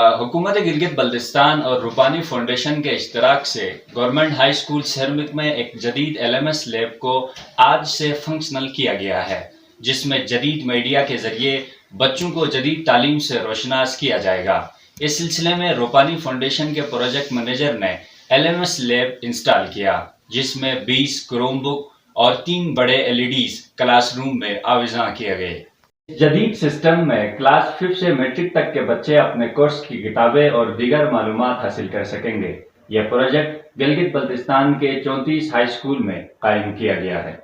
حکومت گلگت بلتستان اور روپانی فاؤنڈیشن کے اشتراک سے گورنمنٹ ہائی اسکول سیرمک میں ایک جدید LMS لیب کو آج سے فنکشنل کیا گیا ہے، جس میں جدید میڈیا کے ذریعے بچوں کو جدید تعلیم سے روشناس کیا جائے گا۔ اس سلسلے میں روپانی فاؤنڈیشن کے پروجیکٹ مینیجر نے LMS لیب انسٹال کیا، جس میں 20 کروم بک اور 3 بڑے LEDs کلاس روم میں آویزاں کیے گئے۔ جدید سسٹم میں کلاس 5 سے میٹرک تک کے بچے اپنے کورس کی کتابیں اور دیگر معلومات حاصل کر سکیں گے۔ یہ پروجیکٹ گلگت بلتستان کے 34 ہائی اسکول میں قائم کیا گیا ہے۔